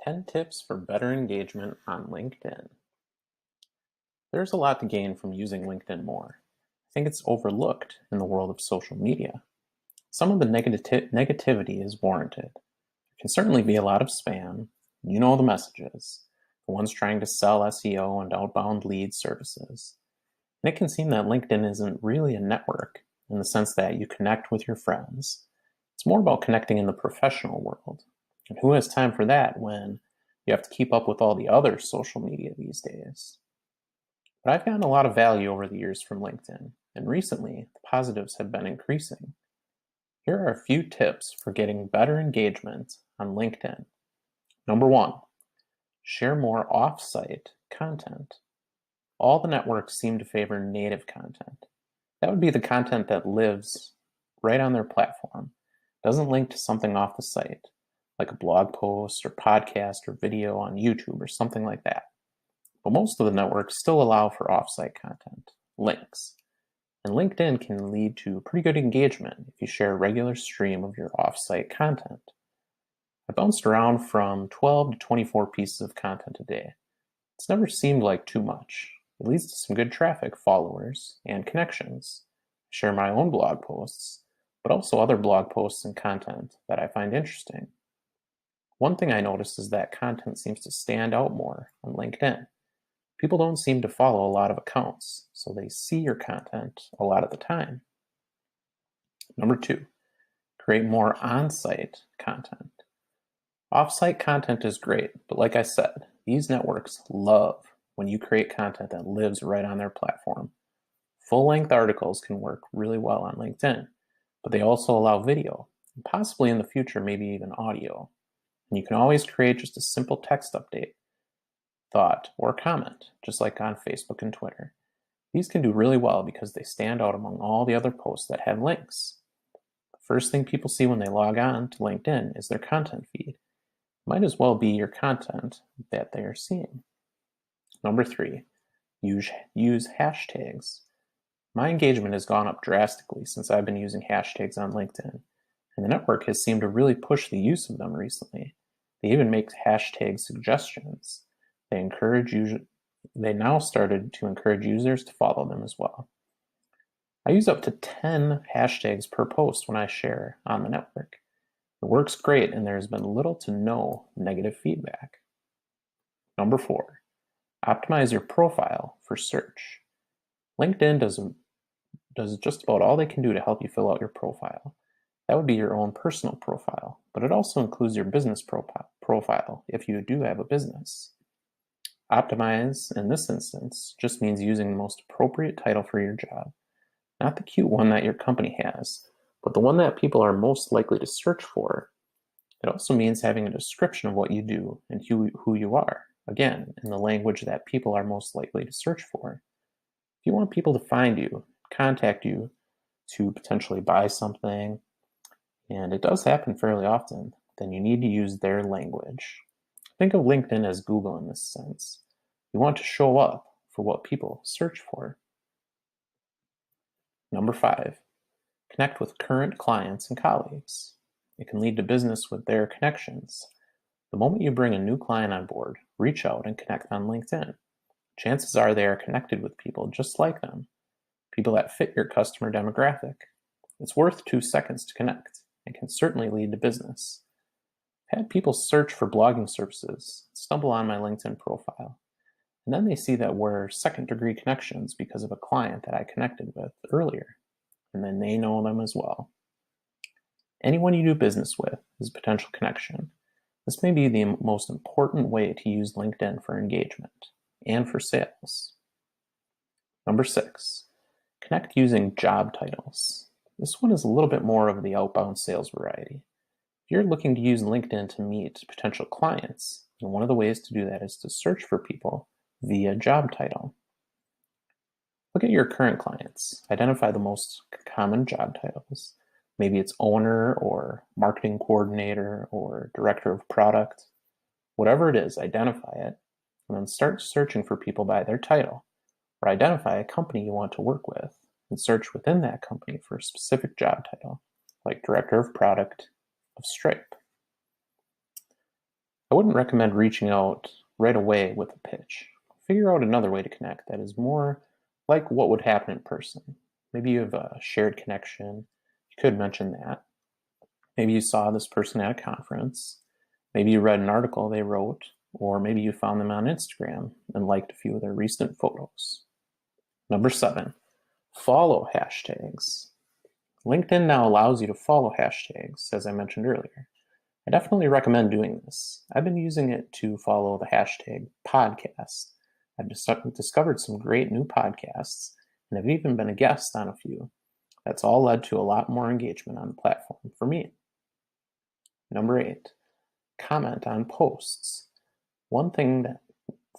10 tips for better engagement on LinkedIn. There's a lot to gain from using LinkedIn more. I think it's overlooked in the world of social media. Some of the negativity is warranted. There can certainly be a lot of spam. You know the messages. The ones trying to sell SEO and outbound lead services. And it can seem that LinkedIn isn't really a network in the sense that you connect with your friends. It's more about connecting in the professional world. And who has time for that when you have to keep up with all the other social media these days? But I've gotten a lot of value over the years from LinkedIn, and recently the positives have been increasing. Here are a few tips for getting better engagement on LinkedIn. Number one, share more off-site content. All the networks seem to favor native content. That would be the content that lives right on their platform, doesn't link to something off the site, like a blog post or podcast or video on YouTube or something like that. But most of the networks still allow for off-site content, links. And LinkedIn can lead to pretty good engagement if you share a regular stream of your off-site content. I bounced around from 12 to 24 pieces of content a day. It's never seemed like too much. It leads to some good traffic, followers, and connections. I share my own blog posts, but also other blog posts and content that I find interesting. One thing I noticed is that content seems to stand out more on LinkedIn. People don't seem to follow a lot of accounts, so they see your content a lot of the time. Number two, create more on-site content. Off-site content is great, but like I said, these networks love when you create content that lives right on their platform. Full-length articles can work really well on LinkedIn, but they also allow video, and possibly in the future, maybe even audio. And you can always create just a simple text update, thought, or comment, just like on Facebook and Twitter. These can do really well because they stand out among all the other posts that have links. The first thing people see when they log on to LinkedIn is their content feed. Might as well be your content that they are seeing. Number three, use hashtags. My engagement has gone up drastically since I've been using hashtags on LinkedIn, and the network has seemed to really push the use of them recently. They even make hashtag suggestions. They now started to encourage users to follow them as well. I use up to 10 hashtags per post when I share on the network. It works great, and there's been little to no negative feedback. Number four, optimize your profile for search. LinkedIn does just about all they can do to help you fill out your profile. That would be your own personal profile, but it also includes your business profile if you do have a business. Optimize, in this instance, just means using the most appropriate title for your job. Not the cute one that your company has, but the one that people are most likely to search for. It also means having a description of what you do and who you are, again, in the language that people are most likely to search for. If you want people to find you, contact you to potentially buy something, and it does happen fairly often, then you need to use their language. Think of LinkedIn as Google in this sense. You want to show up for what people search for. Number five, connect with current clients and colleagues. It can lead to business with their connections. The moment you bring a new client on board, reach out and connect on LinkedIn. Chances are they are connected with people just like them, people that fit your customer demographic. It's worth 2 seconds to connect and can certainly lead to business. I've had people search for blogging services, stumble on my LinkedIn profile, and then they see that we're second-degree connections because of a client that I connected with earlier, and then they know them as well. Anyone you do business with is a potential connection. This may be the most important way to use LinkedIn for engagement and for sales. Number six, connect using job titles. This one is a little bit more of the outbound sales variety. If you're looking to use LinkedIn to meet potential clients, then one of the ways to do that is to search for people via job title. Look at your current clients. Identify the most common job titles. Maybe it's owner or marketing coordinator or director of product. Whatever it is, identify it, and then start searching for people by their title, or identify a company you want to work with and search within that company for a specific job title, like Director of Product of Stripe. I wouldn't recommend reaching out right away with a pitch. Figure out another way to connect that is more like what would happen in person. Maybe you have a shared connection. You could mention that. Maybe you saw this person at a conference. Maybe you read an article they wrote, or maybe you found them on Instagram and liked a few of their recent photos. Number 7, follow hashtags. LinkedIn now allows you to follow hashtags, as I mentioned earlier. I definitely recommend doing this. I've been using it to follow the hashtag podcast. I've discovered some great new podcasts, and have even been a guest on a few. That's all led to a lot more engagement on the platform for me. Number 8, comment on posts. One thing that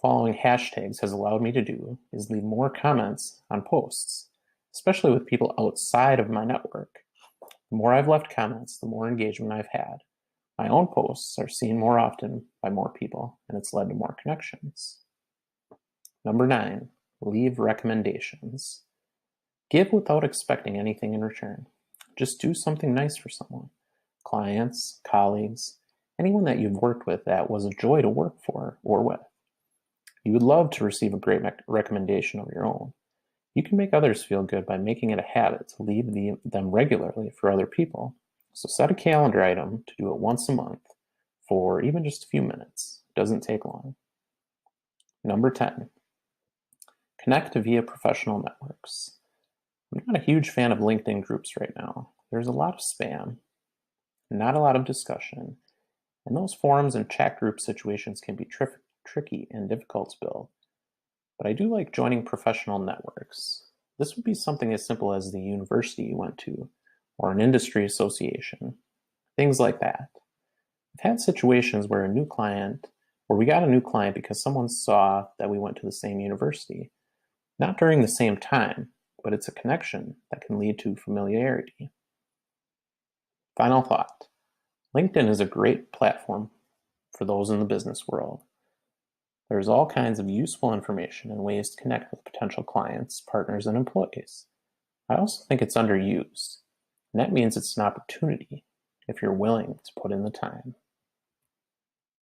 following hashtags has allowed me to do is leave more comments on posts, especially with people outside of my network. The more I've left comments, the more engagement I've had. My own posts are seen more often by more people, and it's led to more connections. Number 9, leave recommendations. Give without expecting anything in return. Just do something nice for someone. Clients, colleagues, anyone that you've worked with that was a joy to work for or with. You would love to receive a great recommendation of your own. You can make others feel good by making it a habit to leave them regularly for other people. So set a calendar item to do it once a month for even just a few minutes. It doesn't take long. Number 10, connect via professional networks. I'm not a huge fan of LinkedIn groups right now. There's a lot of spam, not a lot of discussion, and those forums and chat group situations can be tricky and difficult to build. But I do like joining professional networks. This would be something as simple as the university you went to, or an industry association, things like that. I've had situations where we got a new client because someone saw that we went to the same university. Not during the same time, but it's a connection that can lead to familiarity. Final thought. LinkedIn is a great platform for those in the business world. There's all kinds of useful information and ways to connect with potential clients, partners, and employees. I also think it's underused, and that means it's an opportunity if you're willing to put in the time.